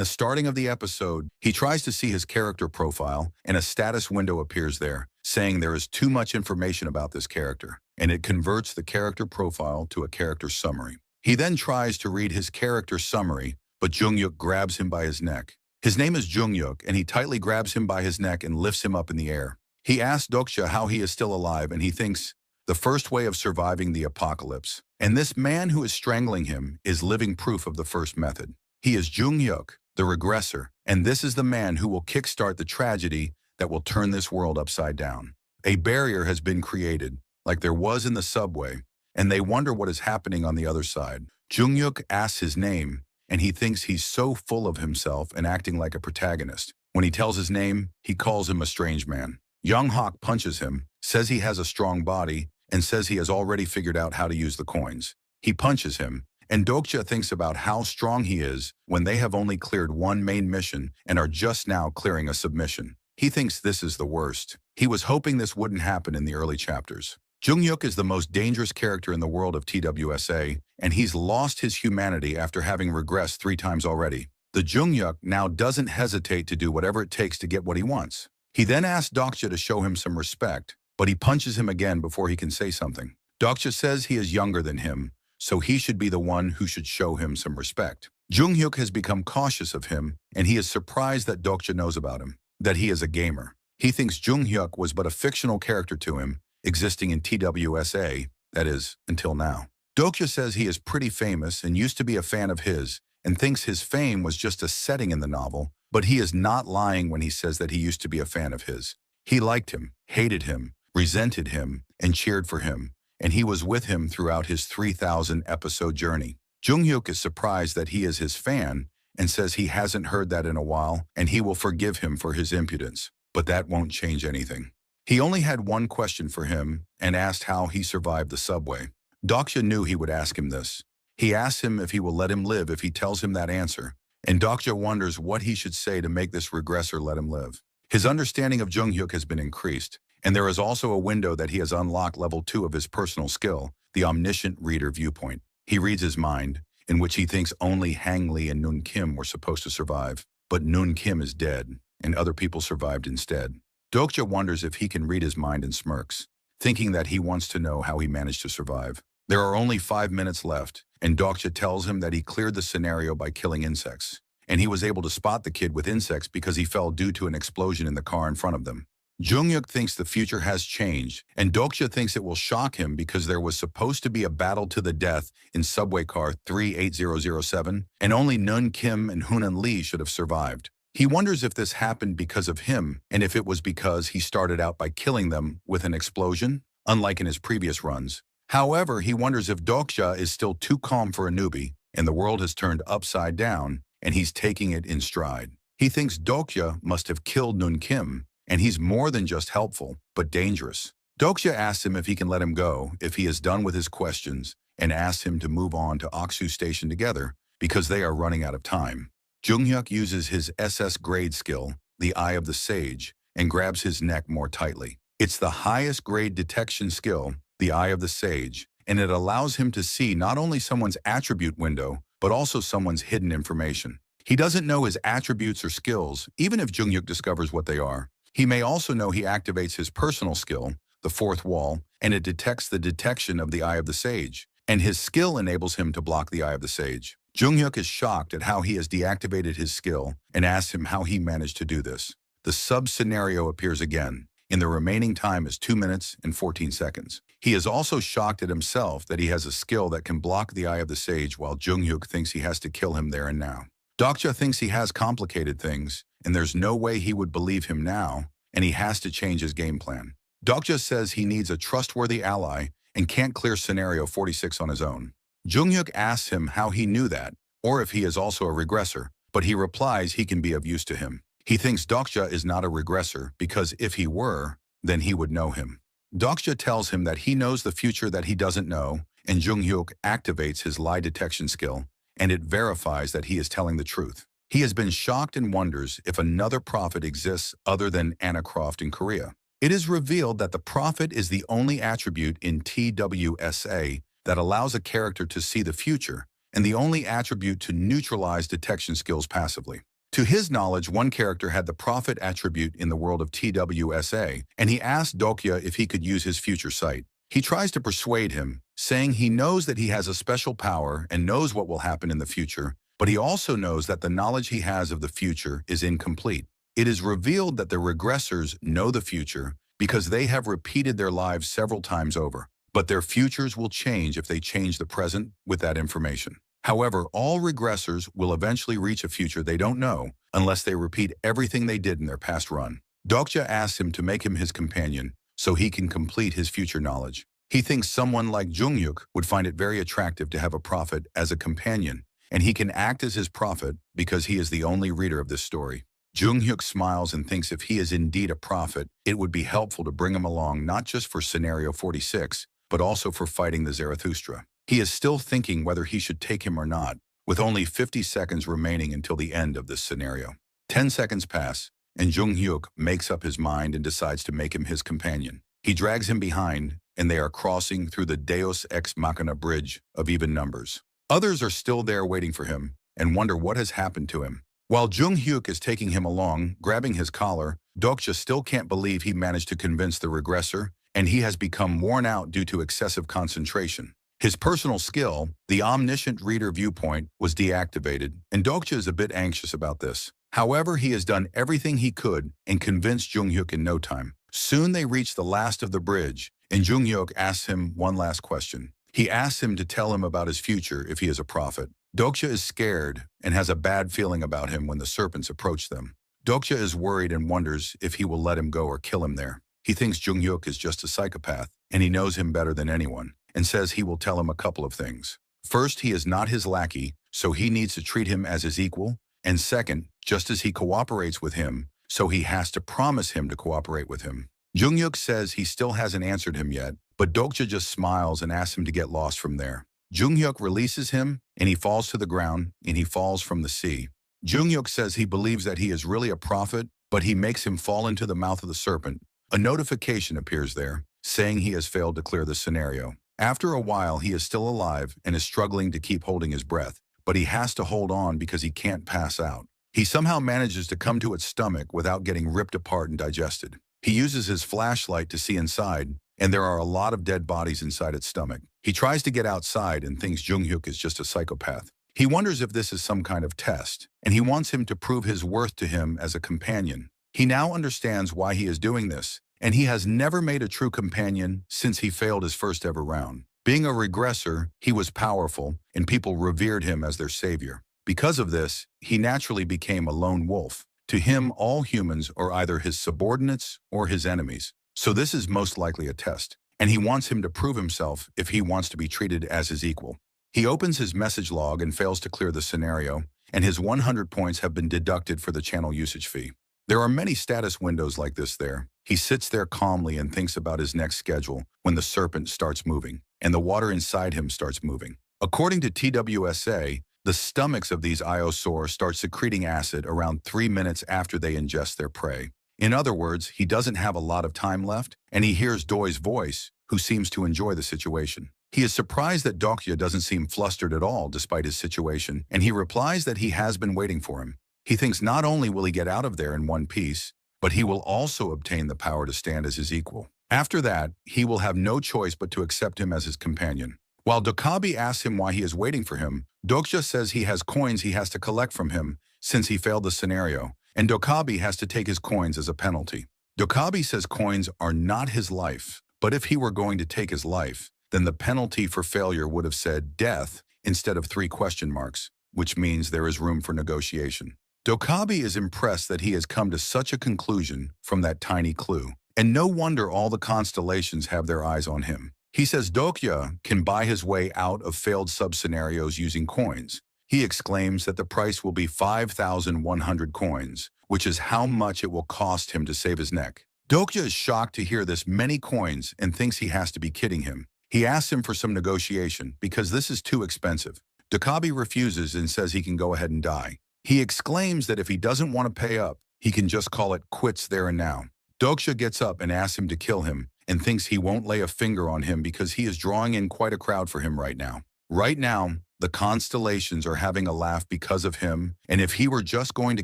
the starting of the episode, he tries to see his character profile, and a status window appears there, saying there is too much information about this character, and it converts the character profile to a character summary. He then tries to read his character summary, but Jung-hyuk grabs him by his neck. His name is Jung-hyuk, and he tightly grabs him by his neck and lifts him up in the air. He asks Dokja how he is still alive, and he thinks, the first way of surviving the apocalypse. And this man who is strangling him is living proof of the first method. He is Jung-hyuk, the regressor, and this is the man who will kickstart the tragedy that will turn this world upside down. A barrier has been created, like there was in the subway, and they wonder what is happening on the other side. Jung-hyuk asks his name, and he thinks he's so full of himself and acting like a protagonist. When he tells his name, he calls him a strange man. Young-hak punches him, says he has a strong body, and says he has already figured out how to use the coins. He punches him, and Dokja thinks about how strong he is when they have only cleared one main mission and are just now clearing a submission. He thinks this is the worst. He was hoping this wouldn't happen in the early chapters. Jung-hyuk is the most dangerous character in the world of TWSA, and he's lost his humanity after having regressed 3 times already. The Jung-hyuk now doesn't hesitate to do whatever it takes to get what he wants. He then asks Dokja to show him some respect, but he punches him again before he can say something. Dokja says he is younger than him, so he should be the one who should show him some respect. Jung-hyuk has become cautious of him, and he is surprised that Dokja knows about him, that he is a gamer. He thinks Jung-hyuk was but a fictional character to him, existing in TWSA, that is, until now. Dokja says he is pretty famous and used to be a fan of his, and thinks his fame was just a setting in the novel, but he is not lying when he says that he used to be a fan of his. He liked him, hated him, resented him, and cheered for him, and he was with him throughout his 3,000-episode journey. Jung-hyuk is surprised that he is his fan and says he hasn't heard that in a while and he will forgive him for his impudence, but that won't change anything. He only had one question for him and asked how he survived the subway. Dokja knew he would ask him this. He asks him if he will let him live if he tells him that answer, and Dokja wonders what he should say to make this regressor let him live. His understanding of Jung-hyuk has been increased, and there is also a window that he has unlocked level 2 of his personal skill, the Omniscient Reader viewpoint. He reads his mind, in which he thinks only Hang Lee and Noon Kim were supposed to survive, but Noon Kim is dead, and other people survived instead. Dokja wonders if he can read his mind and smirks, thinking that he wants to know how he managed to survive. There are only 5 minutes left, and Dokja tells him that he cleared the scenario by killing insects, and he was able to spot the kid with insects because he fell due to an explosion in the car in front of them. Jung-hyuk thinks the future has changed, and Dokja thinks it will shock him because there was supposed to be a battle to the death in subway car 38007, and only Noon Kim and Hoonan Lee should have survived. He wonders if this happened because of him, and if it was because he started out by killing them with an explosion, unlike in his previous runs. However, he wonders if Dokja is still too calm for a newbie, and the world has turned upside down, and he's taking it in stride. He thinks Dokja must have killed Noon Kim, and he's more than just helpful, but dangerous. Dokja asks him if he can let him go if he is done with his questions, and asks him to move on to Oksu Station together because they are running out of time. Jung-hyuk uses his SS grade skill, the Eye of the Sage, and grabs his neck more tightly. It's the highest grade detection skill, the Eye of the Sage, and it allows him to see not only someone's attribute window, but also someone's hidden information. He doesn't know his attributes or skills, even if Jung-hyuk discovers what they are. He may also know he activates his personal skill, the fourth wall, and it detects the detection of the Eye of the Sage, and his skill enables him to block the Eye of the Sage. Jung-hyuk is shocked at how he has deactivated his skill and asks him how he managed to do this. The sub-scenario appears again, and the remaining time is 2 minutes and 14 seconds. He is also shocked at himself that he has a skill that can block the Eye of the Sage while Jung-hyuk thinks he has to kill him there and now. Dokja thinks he has complicated things, and there's no way he would believe him now, and he has to change his game plan. Dokja says he needs a trustworthy ally and can't clear Scenario 46 on his own. Jung-hyuk asks him how he knew that, or if he is also a regressor, but he replies he can be of use to him. He thinks Dokja is not a regressor because if he were, then he would know him. Dokja tells him that he knows the future that he doesn't know, and Jung-hyuk activates his lie detection skill, and it verifies that he is telling the truth. He has been shocked and wonders if another prophet exists other than Anna Croft in Korea. It is revealed that the prophet is the only attribute in TWSA that allows a character to see the future, and the only attribute to neutralize detection skills passively. To his knowledge, one character had the prophet attribute in the world of TWSA, and he asked Dokja if he could use his future sight. He tries to persuade him, saying he knows that he has a special power and knows what will happen in the future, but he also knows that the knowledge he has of the future is incomplete. It is revealed that the regressors know the future because they have repeated their lives several times over, but their futures will change if they change the present with that information. However, all regressors will eventually reach a future they don't know unless they repeat everything they did in their past run. Dokja asks him to make him his companion so he can complete his future knowledge. He thinks someone like Junghyuk would find it very attractive to have a prophet as a companion, and he can act as his prophet because he is the only reader of this story. Junghyuk smiles and thinks if he is indeed a prophet, it would be helpful to bring him along not just for Scenario 46, but also for fighting the Zarathustra. He is still thinking whether he should take him or not, with only 50 seconds remaining until the end of this scenario. 10 seconds pass, and Junghyuk makes up his mind and decides to make him his companion. He drags him behind, and they are crossing through the Deus Ex Machina bridge of even numbers. Others are still there waiting for him and wonder what has happened to him. While Junghyuk is taking him along, grabbing his collar, Dokja still can't believe he managed to convince the regressor, and he has become worn out due to excessive concentration. His personal skill, the Omniscient Reader viewpoint, was deactivated, and Dokja is a bit anxious about this. However, he has done everything he could and convinced Junghyuk in no time. Soon they reach the last of the bridge, and Junghyuk asks him one last question. He asks him to tell him about his future if he is a prophet. Dokja is scared and has a bad feeling about him when the serpents approach them. Dokja is worried and wonders if he will let him go or kill him there. He thinks Junghyuk is just a psychopath, and he knows him better than anyone, and says he will tell him a couple of things. First, he is not his lackey, so he needs to treat him as his equal, and second, just as he cooperates with him, so he has to promise him to cooperate with him. Junghyuk says he still hasn't answered him yet, but Dokja just smiles and asks him to get lost from there. Junghyuk releases him, and he falls to the ground, and he falls from the sea. Junghyuk says he believes that he is really a prophet, but he makes him fall into the mouth of the serpent. A notification appears there, saying he has failed to clear the scenario. After a while, he is still alive and is struggling to keep holding his breath, but he has to hold on because he can't pass out. He somehow manages to come to its stomach without getting ripped apart and digested. He uses his flashlight to see inside, and there are a lot of dead bodies inside its stomach. He tries to get outside and thinks Junghyuk is just a psychopath. He wonders if this is some kind of test, and he wants him to prove his worth to him as a companion. He now understands why he is doing this, and he has never made a true companion since he failed his first ever round. Being a regressor, he was powerful, and people revered him as their savior. Because of this, he naturally became a lone wolf. To him, all humans are either his subordinates or his enemies. So this is most likely a test, and he wants him to prove himself if he wants to be treated as his equal. He opens his message log and fails to clear the scenario, and his 100 points have been deducted for the channel usage fee. There are many status windows like this there. He sits there calmly and thinks about his next schedule when the serpent starts moving, and the water inside him starts moving. According to TWSA, the stomachs of these iosaurs start secreting acid around 3 minutes after they ingest their prey. In other words, he doesn't have a lot of time left, and he hears Doi's voice, who seems to enjoy the situation. He is surprised that Dokja doesn't seem flustered at all despite his situation, and he replies that he has been waiting for him. He thinks not only will he get out of there in one piece, but he will also obtain the power to stand as his equal. After that, he will have no choice but to accept him as his companion. While Dokja asks him why he is waiting for him, Dokja says he has coins he has to collect from him since he failed the scenario, and Dokja has to take his coins as a penalty. Dokja says coins are not his life, but if he were going to take his life, then the penalty for failure would have said death instead of 3 question marks, which means there is room for negotiation. Dokja is impressed that he has come to such a conclusion from that tiny clue, and no wonder all the constellations have their eyes on him. He says Dokja can buy his way out of failed sub-scenarios using coins. He exclaims that the price will be 5,100 coins, which is how much it will cost him to save his neck. Dokja is shocked to hear this many coins and thinks he has to be kidding him. He asks him for some negotiation because this is too expensive. Dokja refuses and says he can go ahead and die. He exclaims that if he doesn't want to pay up, he can just call it quits there and now. Dokja gets up and asks him to kill him and thinks he won't lay a finger on him because he is drawing in quite a crowd for him right now. Right now, the constellations are having a laugh because of him, and if he were just going to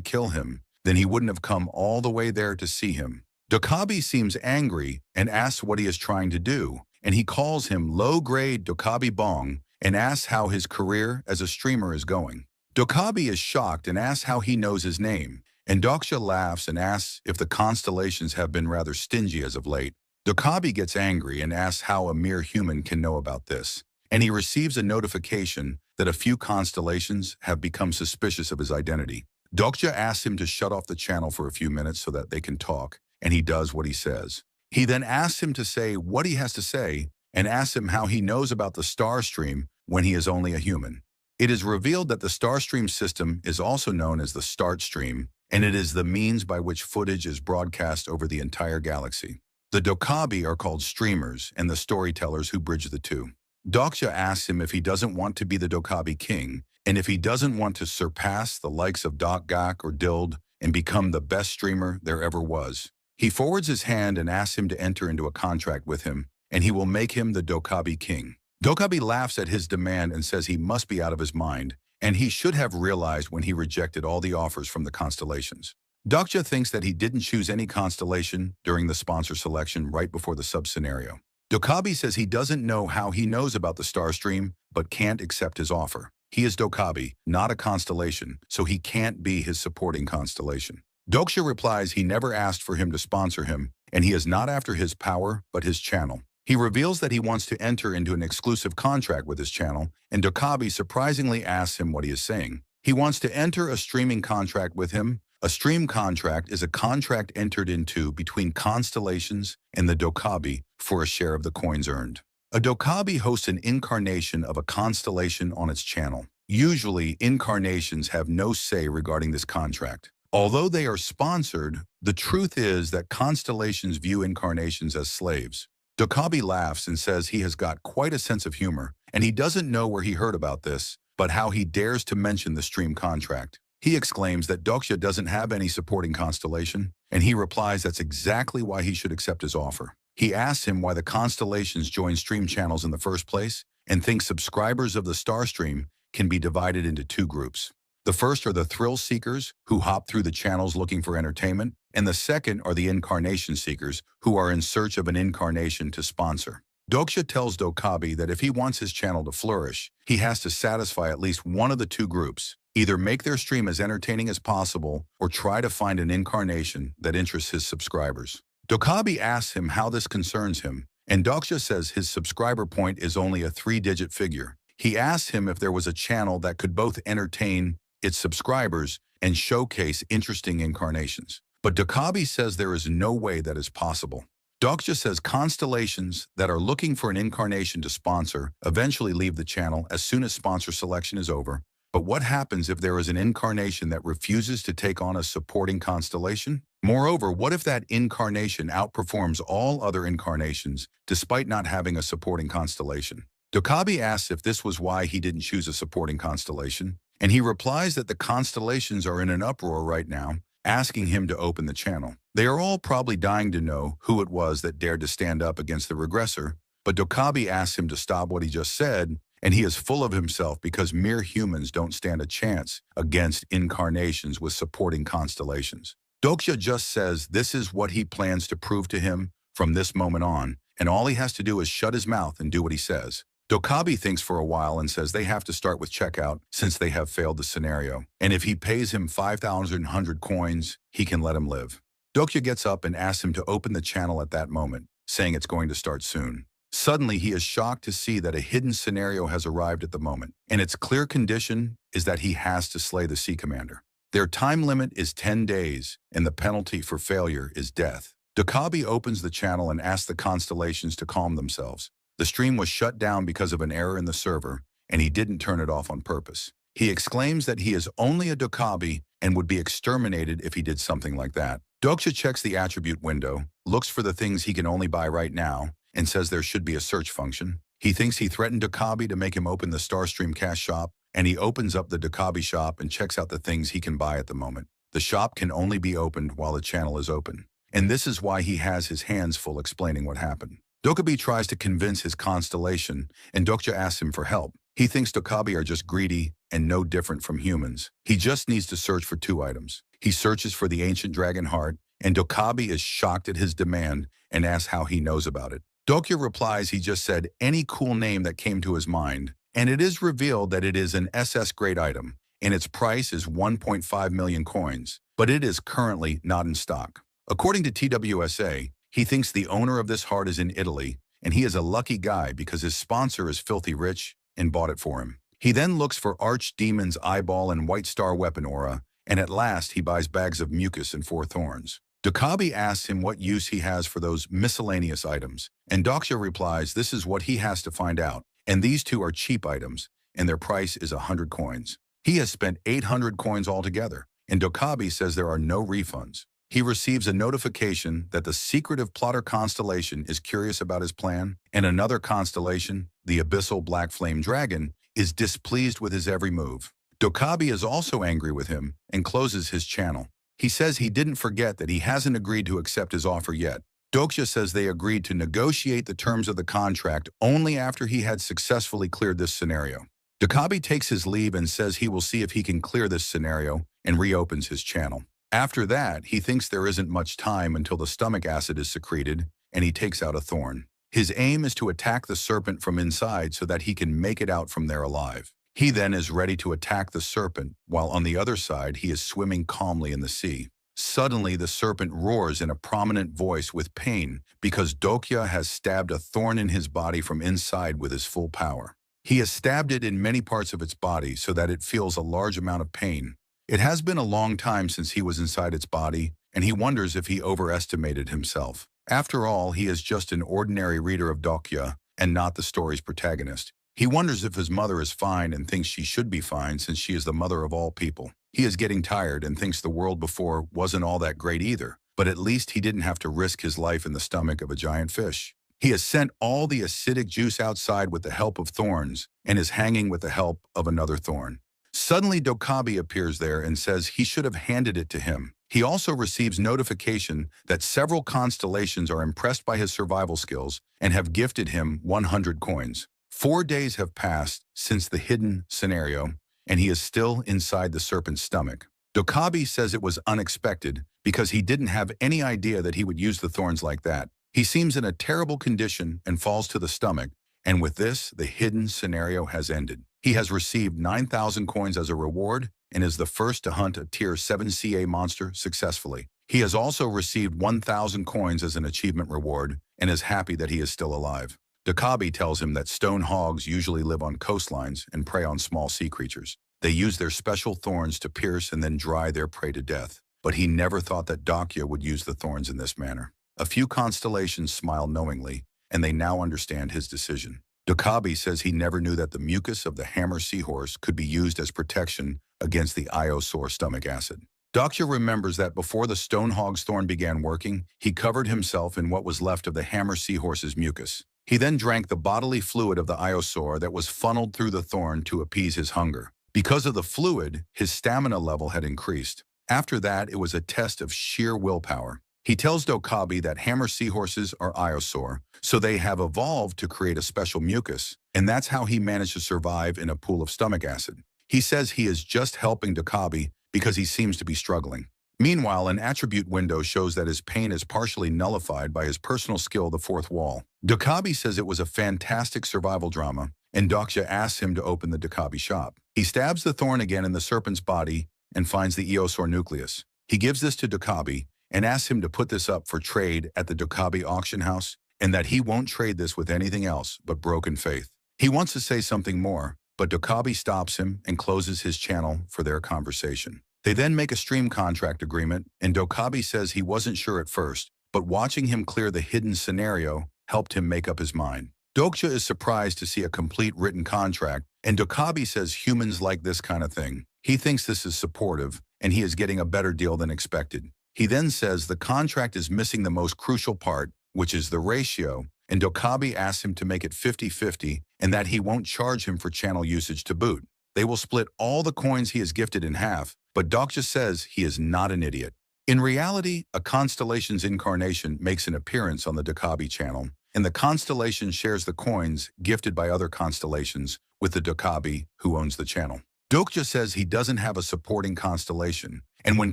kill him, then he wouldn't have come all the way there to see him. Dokja seems angry and asks what he is trying to do, and he calls him low-grade Dokja Bong and asks how his career as a streamer is going. Dokja is shocked and asks how he knows his name, and Dokja laughs and asks if the constellations have been rather stingy as of late. Dokja gets angry and asks how a mere human can know about this, and he receives a notification that a few constellations have become suspicious of his identity. Dokja asks him to shut off the channel for a few minutes so that they can talk, and he does what he says. He then asks him to say what he has to say and asks him how he knows about the star stream when he is only a human. It is revealed that the star stream system is also known as the start stream, and it is the means by which footage is broadcast over the entire galaxy. The Dokja are called streamers and the storytellers who bridge the two. Dokja asks him if he doesn't want to be the Dokja king, and if he doesn't want to surpass the likes of Dokja or Dild and become the best streamer there ever was. He forwards his hand and asks him to enter into a contract with him, and he will make him the Dokja king. Dokja laughs at his demand and says he must be out of his mind, and he should have realized when he rejected all the offers from the constellations. Dokja thinks that he didn't choose any constellation during the sponsor selection right before the sub-scenario. Dokja says he doesn't know how he knows about the star stream, but can't accept his offer. He is Dokja, not a constellation, so he can't be his supporting constellation. Dokja replies he never asked for him to sponsor him, and he is not after his power, but his channel. He reveals that he wants to enter into an exclusive contract with his channel, and Dokja surprisingly asks him what he is saying. He wants to enter a streaming contract with him. A stream contract is a contract entered into between constellations and the Dokja for a share of the coins earned. A Dokja hosts an incarnation of a constellation on its channel. Usually, incarnations have no say regarding this contract. Although they are sponsored, the truth is that constellations view incarnations as slaves. Dokja laughs and says he has got quite a sense of humor, and he doesn't know where he heard about this, but how he dares to mention the stream contract. He exclaims that Dokja doesn't have any supporting constellation, and he replies that's exactly why he should accept his offer. He asks him why the constellations join stream channels in the first place, and thinks subscribers of the star stream can be divided into two groups. The first are the thrill seekers, who hop through the channels looking for entertainment, and the second are the incarnation seekers, who are in search of an incarnation to sponsor. Dokja tells Dokja that if he wants his channel to flourish, he has to satisfy at least one of the two groups, either make their stream as entertaining as possible or try to find an incarnation that interests his subscribers. Dokja asks him how this concerns him, and Dokja says his subscriber point is only a 3-digit figure. He asks him if there was a channel that could both entertain its subscribers and showcase interesting incarnations. But Dokja says there is no way that is possible. Dokja says constellations that are looking for an incarnation to sponsor eventually leave the channel as soon as sponsor selection is over. But what happens if there is an incarnation that refuses to take on a supporting constellation? Moreover, what if that incarnation outperforms all other incarnations despite not having a supporting constellation? Dokja asks if this was why he didn't choose a supporting constellation, and he replies that the constellations are in an uproar right now, asking him to open the channel. They are all probably dying to know who it was that dared to stand up against the regressor, but Dokja asks him to stop what he just said, and he is full of himself because mere humans don't stand a chance against incarnations with supporting constellations. Dokja just says this is what he plans to prove to him from this moment on, and all he has to do is shut his mouth and do what he says. Dokja thinks for a while and says they have to start with checkout since they have failed the scenario, and if he pays him 5,100 coins, he can let him live. Dokja gets up and asks him to open the channel at that moment, saying it's going to start soon. Suddenly, he is shocked to see that a hidden scenario has arrived at the moment, and its clear condition is that he has to slay the Sea Commander. Their time limit is 10 days, and the penalty for failure is death. Dokja opens the channel and asks the constellations to calm themselves. The stream was shut down because of an error in the server, and he didn't turn it off on purpose. He exclaims that he is only a Dokja and would be exterminated if he did something like that. Dokja checks the attribute window, looks for the things he can only buy right now, and says there should be a search function. He thinks he threatened Dokja to make him open the Starstream Cash shop, and he opens up the Dokja shop and checks out the things he can buy at the moment. The shop can only be opened while the channel is open, and this is why he has his hands full explaining what happened. Dokja tries to convince his constellation, and Dokja asks him for help. He thinks Dokkaebi are just greedy and no different from humans. He just needs to search for 2 items. He searches for the ancient dragon heart, and Dokkaebi is shocked at his demand and asks how he knows about it. Dokja replies he just said any cool name that came to his mind, and it is revealed that it is an SS grade item, and its price is 1.5 million coins, but it is currently not in stock. According to TWSA, he thinks the owner of this heart is in Italy, and he is a lucky guy because his sponsor is filthy rich and bought it for him. He then looks for Archdemon's eyeball and White Star weapon aura, and at last he buys bags of mucus and 4 thorns. Dokkaebi asks him what use he has for those miscellaneous items, and Dokja replies this is what he has to find out, and these 2 are cheap items, and their price is 100 coins. He has spent 800 coins altogether, and Dokkaebi says there are no refunds. He receives a notification that the secretive plotter constellation is curious about his plan, and another constellation, the Abyssal Black Flame Dragon, is displeased with his every move. Dokkaebi is also angry with him and closes his channel. He says he didn't forget that he hasn't agreed to accept his offer yet. Dokja says they agreed to negotiate the terms of the contract only after he had successfully cleared this scenario. Dokkaebi takes his leave and says he will see if he can clear this scenario and reopens his channel. After that, he thinks there isn't much time until the stomach acid is secreted, and he takes out a thorn. His aim is to attack the serpent from inside so that he can make it out from there alive. He then is ready to attack the serpent, while on the other side he is swimming calmly in the sea. Suddenly, the serpent roars in a prominent voice with pain because Dokja has stabbed a thorn in his body from inside with his full power. He has stabbed it in many parts of its body so that it feels a large amount of pain. It has been a long time since he was inside its body, and he wonders if he overestimated himself. After all, he is just an ordinary reader of Dokja and not the story's protagonist. He wonders if his mother is fine and thinks she should be fine since she is the mother of all people. He is getting tired and thinks the world before wasn't all that great either, but at least he didn't have to risk his life in the stomach of a giant fish. He has sent all the acidic juice outside with the help of thorns and is hanging with the help of another thorn. Suddenly, Dokkaebi appears there and says he should have handed it to him. He also receives notification that several constellations are impressed by his survival skills and have gifted him 100 coins. 4 days have passed since the hidden scenario, and he is still inside the serpent's stomach. Dokkaebi says it was unexpected because he didn't have any idea that he would use the thorns like that. He seems in a terrible condition and falls to the stomach, and with this, the hidden scenario has ended. He has received 9,000 coins as a reward and is the first to hunt a Tier 7 CA monster successfully. He has also received 1,000 coins as an achievement reward and is happy that he is still alive. Dokkaebi tells him that stone hogs usually live on coastlines and prey on small sea creatures. They use their special thorns to pierce and then dry their prey to death. But he never thought that Dokja would use the thorns in this manner. A few constellations smile knowingly, and they now understand his decision. Dokkaebi says he never knew that the mucus of the hammer seahorse could be used as protection against the Iosaur stomach acid. Dokja remembers that before the stone hog's thorn began working, he covered himself in what was left of the hammer seahorse's mucus. He then drank the bodily fluid of the Iosaur that was funneled through the thorn to appease his hunger. Because of the fluid, his stamina level had increased. After that, it was a test of sheer willpower. He tells Dokkaebi that hammer seahorses are Iosaur, so they have evolved to create a special mucus, and that's how he managed to survive in a pool of stomach acid. He says he is just helping Dokkaebi because he seems to be struggling. Meanwhile, an attribute window shows that his pain is partially nullified by his personal skill, the fourth wall. Dokkaebi says it was a fantastic survival drama, and Dokja asks him to open the Dokkaebi shop. He stabs the thorn again in the serpent's body and finds the Iosaur nucleus. He gives this to Dokkaebi and asks him to put this up for trade at the Dokkaebi auction house, and that he won't trade this with anything else but broken faith. He wants to say something more, but Dokkaebi stops him and closes his channel for their conversation. They then make a stream contract agreement, and Dokkaebi says he wasn't sure at first, but watching him clear the hidden scenario helped him make up his mind. Dokja is surprised to see a complete written contract, and Dokkaebi says humans like this kind of thing. He thinks this is supportive, and he is getting a better deal than expected. He then says the contract is missing the most crucial part, which is the ratio, and Dokkaebi asks him to make it 50-50 and that he won't charge him for channel usage to boot. They will split all the coins he has gifted in half, but Dokja says he is not an idiot. In reality, a constellation's incarnation makes an appearance on the Dokkaebi channel, and the constellation shares the coins gifted by other constellations with the Dokja, who owns the channel. Dokja says he doesn't have a supporting constellation, and when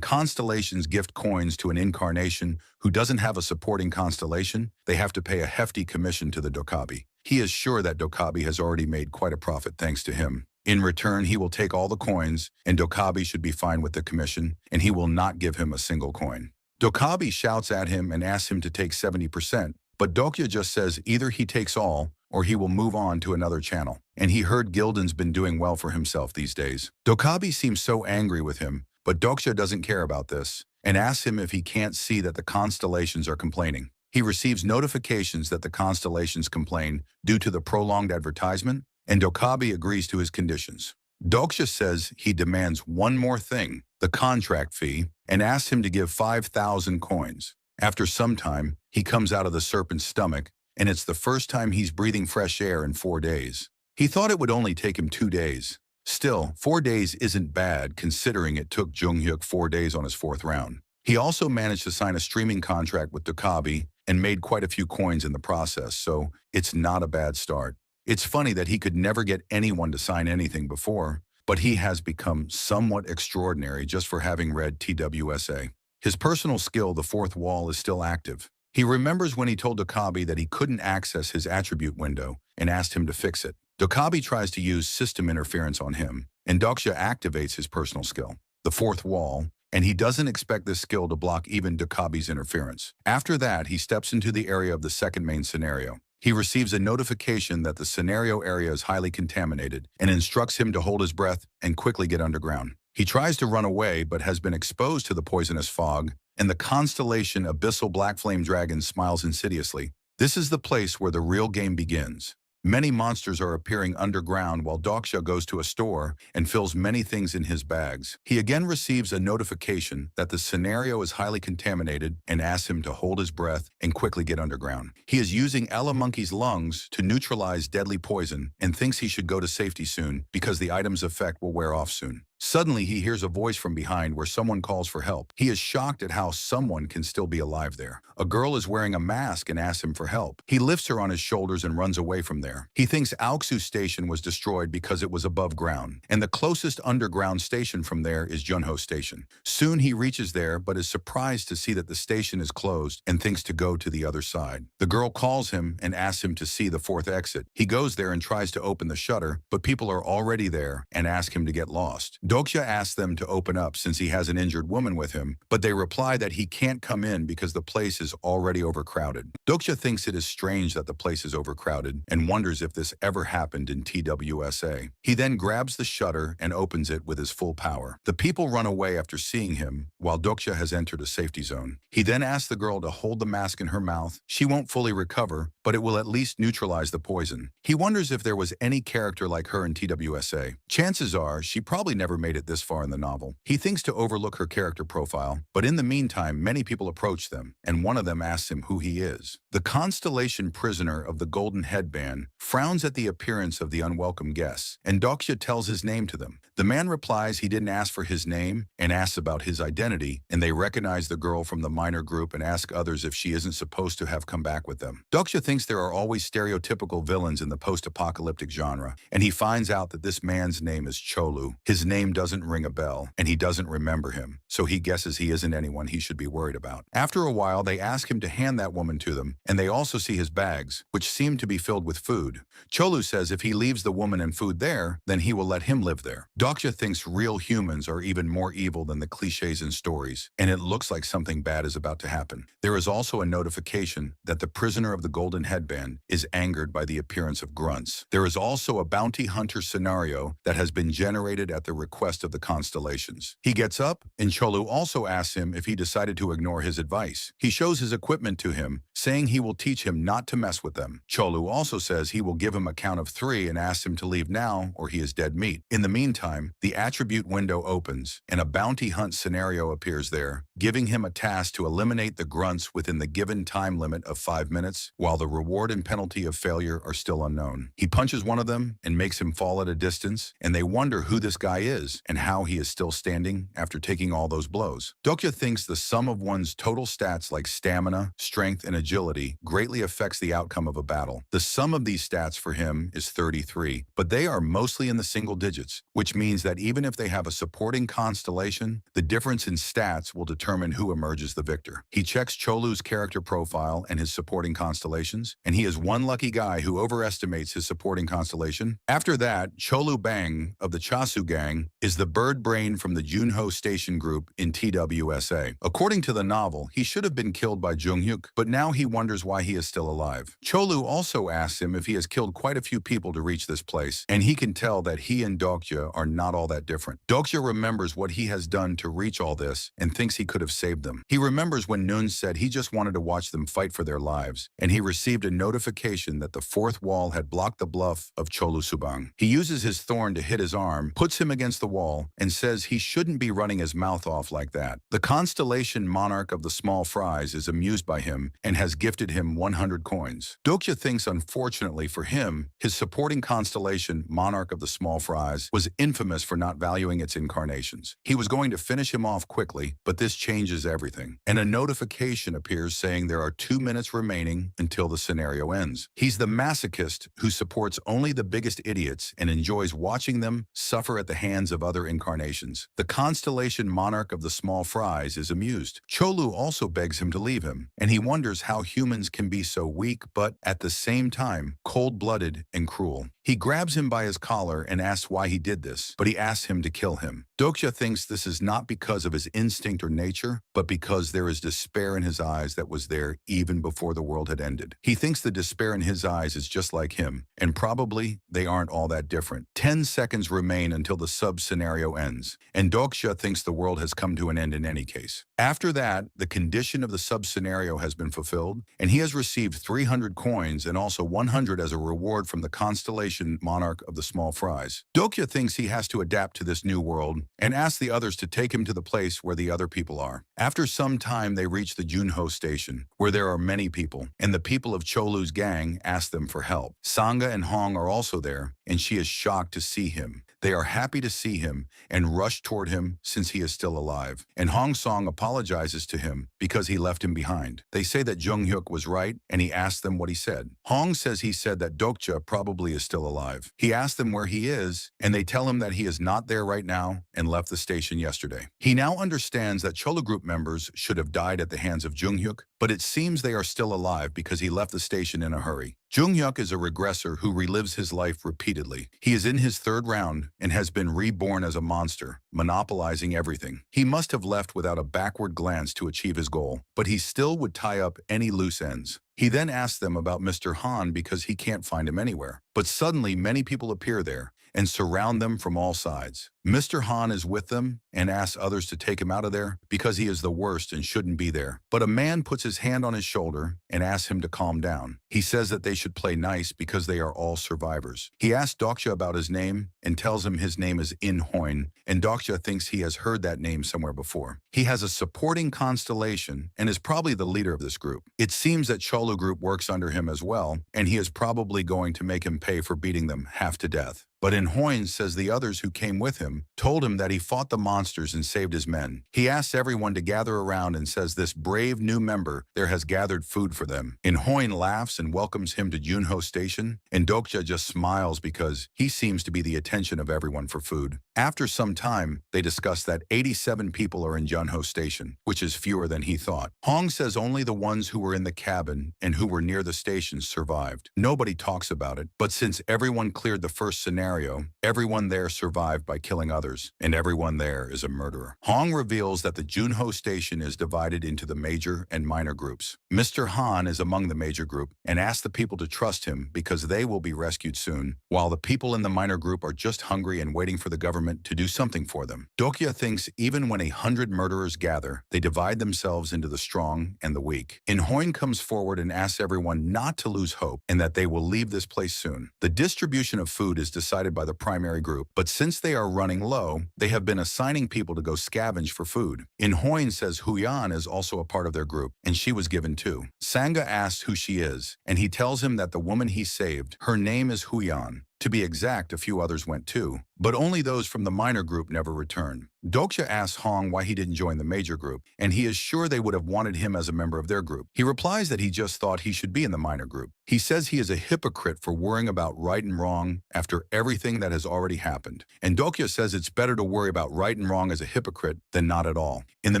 constellations gift coins to an incarnation who doesn't have a supporting constellation, they have to pay a hefty commission to the Dokja. He is sure that Dokja has already made quite a profit thanks to him. In return, he will take all the coins, and Dokja should be fine with the commission, and he will not give him a single coin. Dokja shouts at him and asks him to take 70%, but Dokja just says either he takes all, or he will move on to another channel. And he heard Gildan's been doing well for himself these days. Dokja seems so angry with him, but Dokja doesn't care about this, and asks him if he can't see that the constellations are complaining. He receives notifications that the constellations complain due to the prolonged advertisement, and Dokja agrees to his conditions. Dokja says he demands one more thing, the contract fee, and asks him to give 5,000 coins. After some time, he comes out of the serpent's stomach, and it's the first time he's breathing fresh air in 4 days. He thought it would only take him 2 days. Still, 4 days isn't bad considering it took Junghyuk 4 days on his 4th round. He also managed to sign a streaming contract with Dokja and made quite a few coins in the process, so it's not a bad start. It's funny that he could never get anyone to sign anything before, but he has become somewhat extraordinary just for having read TWSA. His personal skill, the 4th wall, is still active. He remembers when he told Dokja that he couldn't access his attribute window and asked him to fix it. Dokja tries to use system interference on him, and Dokja activates his personal skill, the 4th wall, and he doesn't expect this skill to block even Dokja's interference. After that, he steps into the area of the second main scenario. He receives a notification that the scenario area is highly contaminated and instructs him to hold his breath and quickly get underground. He tries to run away but has been exposed to the poisonous fog, and the constellation Abyssal Black Flame Dragon smiles insidiously. This is the place where the real game begins. Many monsters are appearing underground while Dokja goes to a store and fills many things in his bags. He again receives a notification that the scenario is highly contaminated and asks him to hold his breath and quickly get underground. He is using Ella Monkey's lungs to neutralize deadly poison and thinks he should go to safety soon because the item's effect will wear off soon. Suddenly, he hears a voice from behind where someone calls for help. He is shocked at how someone can still be alive there. A girl is wearing a mask and asks him for help. He lifts her on his shoulders and runs away from there. He thinks Aoksu Station was destroyed because it was above ground, and the closest underground station from there is Junho Station. Soon he reaches there but is surprised to see that the station is closed and thinks to go to the other side. The girl calls him and asks him to see the 4th exit. He goes there and tries to open the shutter, but people are already there and ask him to get lost. Dokja asks them to open up since he has an injured woman with him, but they reply that he can't come in because the place is already overcrowded. Dokja thinks it is strange that the place is overcrowded and wonders if this ever happened in TWSA. He then grabs the shutter and opens it with his full power. The people run away after seeing him, while Dokja has entered a safety zone. He then asks the girl to hold the mask in her mouth. She won't fully recover, but it will at least neutralize the poison. He wonders if there was any character like her in TWSA. Chances are she probably never made it this far in the novel. He thinks to overlook her character profile, but in the meantime, many people approach them, and one of them asks him who he is. The constellation prisoner of the golden headband frowns at the appearance of the unwelcome guests, and Dokja tells his name to them. The man replies he didn't ask for his name and asks about his identity, and they recognize the girl from the minor group and ask others if she isn't supposed to have come back with them. Dokja thinks there are always stereotypical villains in the post-apocalyptic genre, and he finds out that this man's name is Cholu. His name doesn't ring a bell, and he doesn't remember him, so he guesses he isn't anyone he should be worried about. After a while, they ask him to hand that woman to them, and they also see his bags, which seem to be filled with food. Cholu says if he leaves the woman and food there, then he will let him live there. Dokja thinks real humans are even more evil than the cliches in stories, and it looks like something bad is about to happen. There is also a notification that the prisoner of the golden headband is angered by the appearance of grunts. There is also a bounty hunter scenario that has been generated at the request of the constellations. He gets up, and Cholu also asks him if he decided to ignore his advice. He shows his equipment to him, saying he will teach him not to mess with them. Cholu also says he will give him a count of 3 and asks him to leave now or he is dead meat. In the meantime, the attribute window opens, and a bounty hunt scenario appears there, giving him a task to eliminate the grunts within the given time limit of 5 minutes, while the reward and penalty of failure are still unknown. He punches one of them and makes him fall at a distance, and they wonder who this guy is, is and how he is still standing after taking all those blows. Dokja thinks the sum of one's total stats like stamina, strength, and agility greatly affects the outcome of a battle. The sum of these stats for him is 33, but they are mostly in the single digits, which means that even if they have a supporting constellation, the difference in stats will determine who emerges the victor. He checks Cholu's character profile and his supporting constellations, and he is one lucky guy who overestimates his supporting constellation. After that, Cholu Bang of the Chasu gang is the bird brain from the Junho Station group in TWSA. According to the novel, he should have been killed by Junghyuk, but now he wonders why he is still alive. Cholu also asks him if he has killed quite a few people to reach this place, and he can tell that he and Dokja are not all that different. Dokja remembers what he has done to reach all this and thinks he could have saved them. He remembers when Noon said he just wanted to watch them fight for their lives, and he received a notification that the fourth wall had blocked the bluff of Cholu Subang. He uses his thorn to hit his arm, puts him against the wall, and says he shouldn't be running his mouth off like that. The constellation monarch of the small fries is amused by him and has gifted him 100 coins. Dokja thinks unfortunately for him, his supporting constellation, monarch of the small fries, was infamous for not valuing its incarnations. He was going to finish him off quickly, but this changes everything. And a notification appears saying there are 2 minutes remaining until the scenario ends. He's the masochist who supports only the biggest idiots and enjoys watching them suffer at the hands of other incarnations. The constellation monarch of the small fries is amused. Cholu also begs him to leave him, and he wonders how humans can be so weak but, at the same time, cold-blooded and cruel. He grabs him by his collar and asks why he did this, but he asks him to kill him. Dokja thinks this is not because of his instinct or nature, but because there is despair in his eyes that was there even before the world had ended. He thinks the despair in his eyes is just like him, and probably they aren't all that different. 10 seconds remain until the sub-scenario ends, and Dokja thinks the world has come to an end in any case. After that, the condition of the sub-scenario has been fulfilled, and he has received 300 coins and also 100 as a reward from the constellation monarch of the small fries. Dokja thinks he has to adapt to this new world and asks the others to take him to the place where the other people are. After some time, they reach the Junho station, where there are many people, and the people of Cholu's gang ask them for help. Sangha and Hong are also there, and she is shocked to see him. They are happy to see him and rush toward him since he is still alive. And Hong Song apologizes to him because he left him behind. They say that Junghyuk was right, and he asks them what he said. Hong says he said that Dokja probably is still alive. He asks them where he is, and they tell him that he is not there right now and left the station yesterday. He now understands that Cholu group members should have died at the hands of Junghyuk, but it seems they are still alive because he left the station in a hurry. Junghyuk is a regressor who relives his life repeatedly. He is in his 3rd round and has been reborn as a monster, monopolizing everything. He must have left without a backward glance to achieve his goal, but he still would tie up any loose ends. He then asks them about Mr. Han because he can't find him anywhere. But suddenly many people appear there and surround them from all sides. Mr. Han is with them and asks others to take him out of there because he is the worst and shouldn't be there. But a man puts his hand on his shoulder and asks him to calm down. He says that they should play nice because they are all survivors. He asks Dokja about his name and tells him his name is In Hoin, and Dokja thinks he has heard that name somewhere before. He has a supporting constellation and is probably the leader of this group. It seems that Cholu group works under him as well, and he is probably going to make him pay for beating them half to death. But In Hoin says the others who came with him told him that he fought the monsters and saved his men. He asks everyone to gather around and says this brave new member there has gathered food for them. In Hoin laughs and welcomes him to Junho Station, and Dokja just smiles because he seems to be the attention of everyone for food. After some time, they discuss that 87 people are in Junho Station, which is fewer than he thought. Hong says only the ones who were in the cabin and who were near the station survived. Nobody talks about it, but since everyone cleared the first scenario, everyone there survived by killing others, and everyone there is a murderer. Hong reveals that the Junho Station is divided into the major and minor groups. Mr. Han is among the major group and asks the people to trust him because they will be rescued soon, while the people in the minor group are just hungry and waiting for the government to do something for them. Dokja thinks even when 100 murderers gather, they divide themselves into the strong and the weak. In Hoin comes forward and asks everyone not to lose hope and that they will leave this place soon. The distribution of food is decided by the primary group, but since they are running low, they have been assigning people to go scavenge for food. In Hoin says Huyan is also a part of their group, and she was given too. Sangha asks who she is, and he tells him that the woman he saved, her name is Huyan. To be exact, a few others went too, but only those from the minor group never returned. Dokja asks Hong why he didn't join the major group, and he is sure they would have wanted him as a member of their group. He replies that he just thought he should be in the minor group. He says he is a hypocrite for worrying about right and wrong after everything that has already happened. And Dokja says it's better to worry about right and wrong as a hypocrite than not at all. In the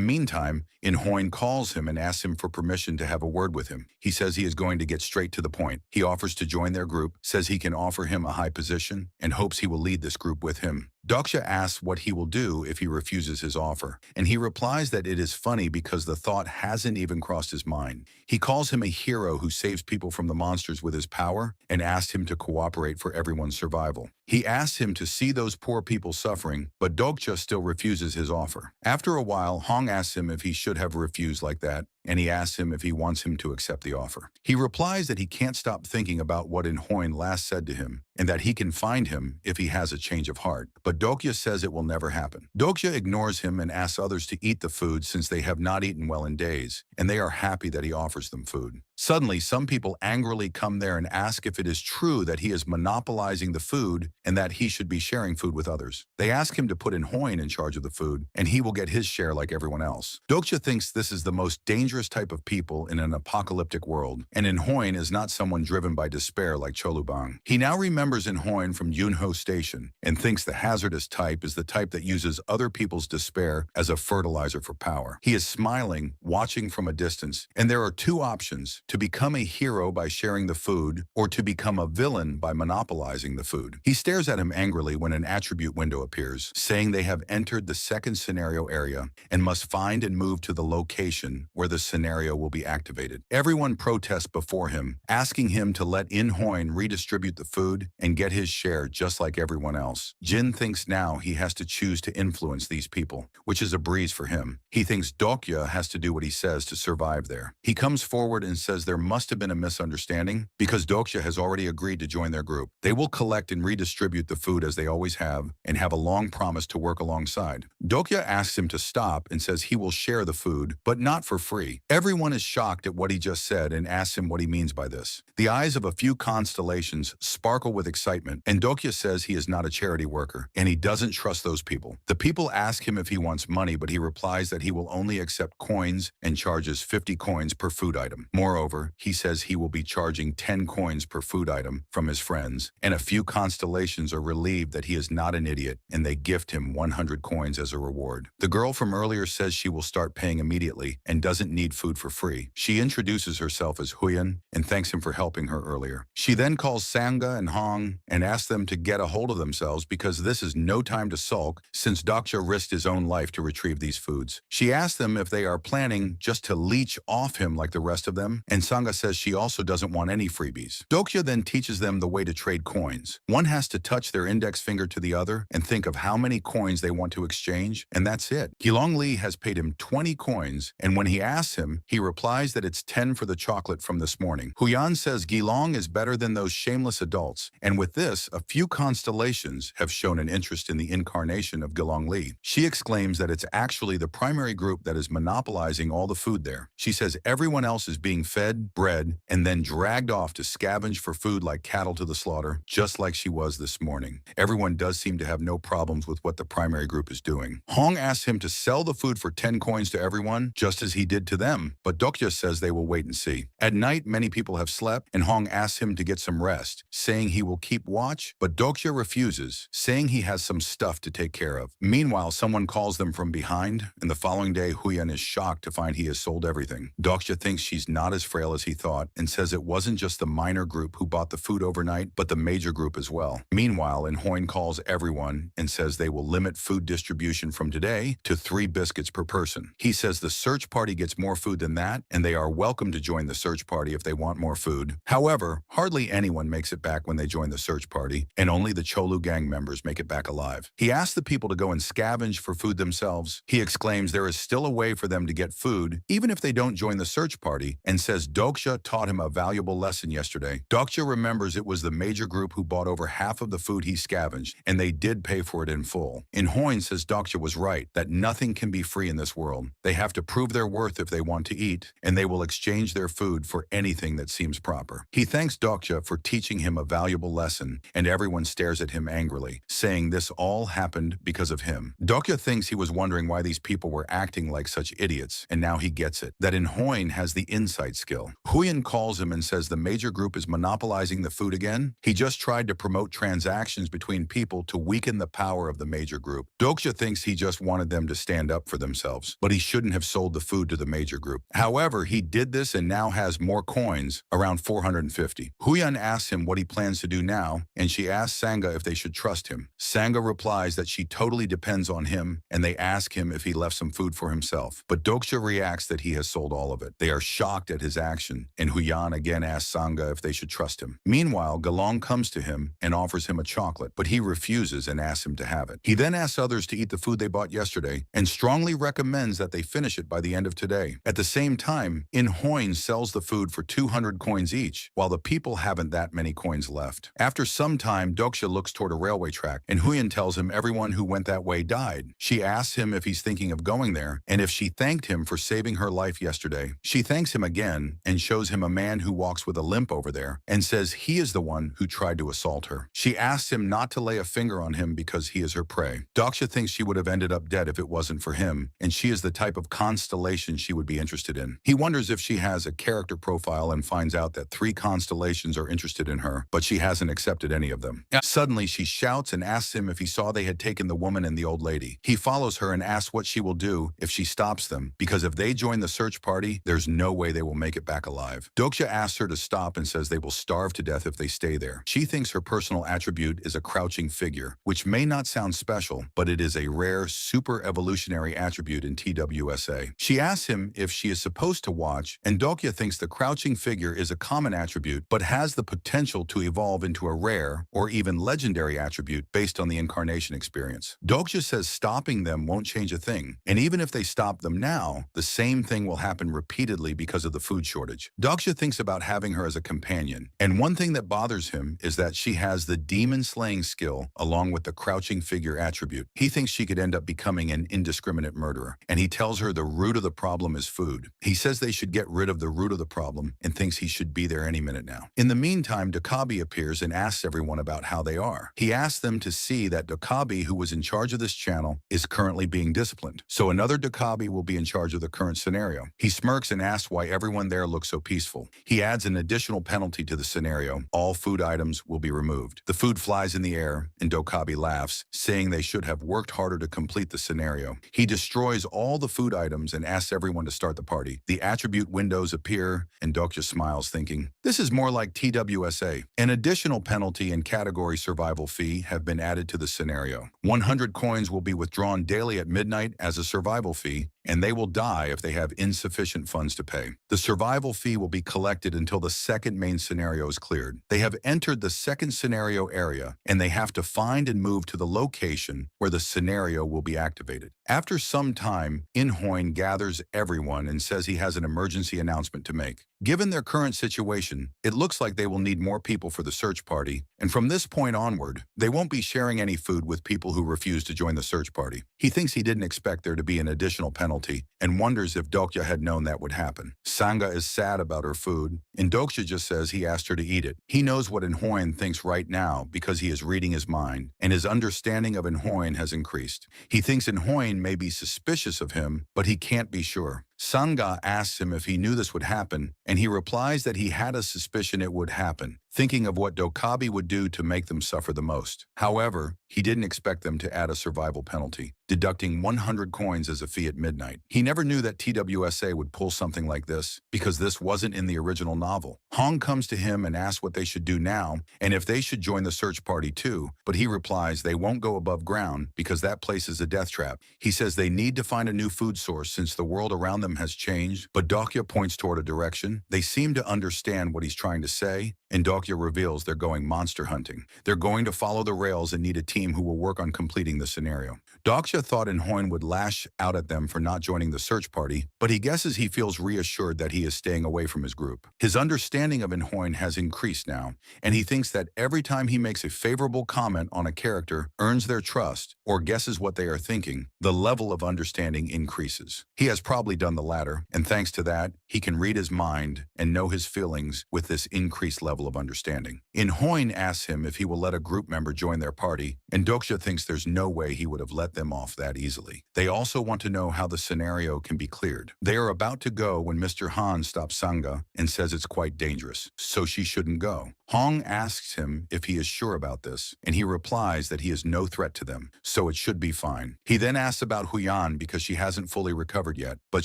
meantime, In-hoin calls him and asks him for permission to have a word with him. He says he is going to get straight to the point. He offers to join their group, says he can offer him a high position, and hopes he will lead this group with him. Dokja asks what he will do if he refuses his offer, and he replies that it is funny because the thought hasn't even crossed his mind. He calls him a hero who saves people from the monsters with his power and asks him to cooperate for everyone's survival. He asks him to see those poor people suffering, but Dokja still refuses his offer. After a while, Hong asks him if he should have refused like that, and he asks him if he wants him to accept the offer. He replies that he can't stop thinking about what In-hoin last said to him, and that he can find him if he has a change of heart. But Dokja says it will never happen. Dokja ignores him and asks others to eat the food since they have not eaten well in days, and they are happy that he offers them food. Suddenly, some people angrily come there and ask if it is true that he is monopolizing the food and that he should be sharing food with others. They ask him to put In-hoin in charge of the food, and he will get his share like everyone else. Dokja thinks this is the most dangerous type of people in an apocalyptic world, and In-hoin is not someone driven by despair like Cholubang. He now remembers In-hoin from Yunho Station and thinks the hazardous type is the type that uses other people's despair as a fertilizer for power. He is smiling, watching from a distance, and there are two options: to become a hero by sharing the food, or to become a villain by monopolizing the food. He stares at him angrily when an attribute window appears, saying they have entered the second scenario area and must find and move to the location where the scenario will be activated. Everyone protests before him, asking him to let In-hoin redistribute the food and get his share just like everyone else. Jin thinks now he has to choose to influence these people, which is a breeze for him. He thinks Dokja has to do what he says to survive there. He comes forward and says there must have been a misunderstanding because Dokja has already agreed to join their group. They will collect and redistribute the food as they always have and have a long promise to work alongside. Dokja asks him to stop and says he will share the food, but not for free. Everyone is shocked at what he just said and asks him what he means by this. The eyes of a few constellations sparkle with excitement, and Dokja says he is not a charity worker, and he doesn't trust those people. The people ask him if he wants money, but he replies that he will only accept coins and charges 50 coins per food item. Moreover, he says he will be charging 10 coins per food item from his friends, and a few constellations are relieved that he is not an idiot, and they gift him 100 coins as a reward. The girl from earlier says she will start paying immediately and doesn't need food for free. She introduces herself as Huyan and thanks him for helping her earlier. She then calls Sangha and Hong and asks them to get a hold of themselves because this is no time to sulk since Dokja risked his own life to retrieve these foods. She asks them if they are planning just to leech off him like the rest of them, and Sangha says she also doesn't want any freebies. Dokja then teaches them the way to trade coins. One has to touch their index finger to the other and think of how many coins they want to exchange, and that's it. Gilong Li has paid him 20 coins, and when he asks him, he replies that it's 10 for the chocolate from this morning. Huyan says Gilong is better than those shameless adults, and with this, a few constellations have shown an interest in the incarnation of Gilong Li. She exclaims that it's actually the primary group that is monopolizing all the food there. She says everyone else is being fed, bred, and then dragged off to scavenge for food like cattle to the slaughter, just like she was this morning. Everyone does seem to have no problems with what the primary group is doing. Hong asks him to sell the food for 10 coins to everyone, just as he did to them, but Dokja says they will wait and see. At night, many people have slept, and Hong asks him to get some rest, saying he will keep watch, but Dokja refuses, saying he has some stuff to take care of. Meanwhile, someone calls them from behind, and the following day, Huyan is shocked to find he has sold everything. Dokja thinks she's not as frail as he thought, and says it wasn't just the minor group who bought the food overnight, but the major group as well. Meanwhile, In-hoin calls everyone and says they will limit food distribution from today to 3 biscuits per person. He says the search party gets more food than that, and they are welcome to join the search party if they want more food. However, hardly anyone makes it back when they join the search party, and only the Cholu gang members make it back alive. He asks the people to go and scavenge for food themselves. He exclaims there is still a way for them to get food, even if they don't join the search party, and says says Dokja taught him a valuable lesson yesterday. Dokja remembers it was the major group who bought over half of the food he scavenged, and they did pay for it in full. Inhoin says Dokja was right, that nothing can be free in this world. They have to prove their worth if they want to eat, and they will exchange their food for anything that seems proper. He thanks Dokja for teaching him a valuable lesson, and everyone stares at him angrily, saying this all happened because of him. Dokja thinks he was wondering why these people were acting like such idiots, and now he gets it, that Inhoin has the insight skill. Huyen calls him and says the major group is monopolizing the food again. He just tried to promote transactions between people to weaken the power of the major group. Dokja thinks he just wanted them to stand up for themselves, but he shouldn't have sold the food to the major group. However, he did this and now has more coins, around 450. Huyen asks him what he plans to do now, and she asks Sangha if they should trust him. Sangha replies that she totally depends on him, and they ask him if he left some food for himself. But Dokja reacts that he has sold all of it. They are shocked at his action, and Huyan again asks Sangha if they should trust him. Meanwhile, Galong comes to him and offers him a chocolate, but he refuses and asks him to have it. He then asks others to eat the food they bought yesterday and strongly recommends that they finish it by the end of today. At the same time, Inhoin sells the food for 200 coins each, while the people haven't that many coins left. After some time, Dokja looks toward a railway track, and Huyen tells him everyone who went that way died. She asks him if he's thinking of going there, and if she thanked him for saving her life yesterday. She thanks him again and shows him a man who walks with a limp over there and says he is the one who tried to assault her. She asks him not to lay a finger on him because he is her prey. Dokja thinks she would have ended up dead if it wasn't for him, and she is the type of constellation she would be interested in. He wonders if she has a character profile and finds out that 3 constellations are interested in her, but she hasn't accepted any of them. Suddenly, she shouts and asks him if he saw they had taken the woman and the old lady. He follows her and asks what she will do if she stops them, because if they join the search party, there's no way they will make it back alive. Dokja asks her to stop and says they will starve to death if they stay there. She thinks her personal attribute is a crouching figure, which may not sound special, but it is a rare, super evolutionary attribute in TWSA. She asks him if she is supposed to watch, and Dokja thinks the crouching figure is a common attribute, but has the potential to evolve into a rare or even legendary attribute based on the incarnation experience. Dokja says stopping them won't change a thing, and even if they stop them now, the same thing will happen repeatedly because of the food shortage. Dokja thinks about having her as a companion, and one thing that bothers him is that she has the demon-slaying skill along with the crouching figure attribute. He thinks she could end up becoming an indiscriminate murderer, and he tells her the root of the problem is food. He says they should get rid of the root of the problem and thinks he should be there any minute now. In the meantime, Dokja appears and asks everyone about how they are. He asks them to see that Dokja, who was in charge of this channel, is currently being disciplined, so another Dokja will be in charge of the current scenario. He smirks and asks why everyone there looks so peaceful. He adds an additional penalty to the scenario. All food items will be removed. The food flies in the air, and Dokja laughs, saying they should have worked harder to complete the scenario. He destroys all the food items and asks everyone to start the party. The attribute windows appear, and Dokja smiles, thinking, this is more like TWSA. An additional penalty and category survival fee have been added to the scenario. 100 coins will be withdrawn daily at midnight as a survival fee, and they will die if they have insufficient funds to pay. The survival fee will be collected until the second main scenario is cleared. They have entered the second scenario area, and they have to find and move to the location where the scenario will be activated. After some time, Inhoin gathers everyone and says he has an emergency announcement to make. Given their current situation, it looks like they will need more people for the search party, and from this point onward, they won't be sharing any food with people who refuse to join the search party. He thinks he didn't expect there to be an additional penalty and wonders if Dokja had known that would happen. Sangha is sad about her food, and Dokja just says he asked her to eat it. He knows what Inhoin thinks right now because he is reading his mind, and his understanding of Inhoin has increased. He thinks Inhoin may be suspicious of him, but he can't be sure. Sangha asks him if he knew this would happen, and he replies that he had a suspicion it would happen, thinking of what Dokja would do to make them suffer the most. However, he didn't expect them to add a survival penalty, deducting 100 coins as a fee at midnight. He never knew that TWSA would pull something like this, because this wasn't in the original novel. Hong comes to him and asks what they should do now, and if they should join the search party too, but he replies they won't go above ground because that place is a death trap. He says they need to find a new food source since the world around them has changed, but Dokja points toward a direction. They seem to understand what he's trying to say, and Dokja reveals they're going monster hunting. They're going to follow the rails and need a team who will work on completing the scenario. Dokja thought Inhoin would lash out at them for not joining the search party, but he guesses he feels reassured that he is staying away from his group. His understanding of Inhoin has increased now, and he thinks that every time he makes a favorable comment on a character, earns their trust, or guesses what they are thinking, the level of understanding increases. He has probably done the latter, and thanks to that, he can read his mind and know his feelings with this increased level of understanding. Inhoin asks him if he will let a group member join their party, and Dokja thinks there's no way he would have let them off that easily. They also want to know how the scenario can be cleared. They are about to go when Mr. Han stops Sangha and says it's quite dangerous, so she shouldn't go. Hong asks him if he is sure about this, and he replies that he is no threat to them, so it should be fine. He then asks about Huyan because she hasn't fully recovered yet, but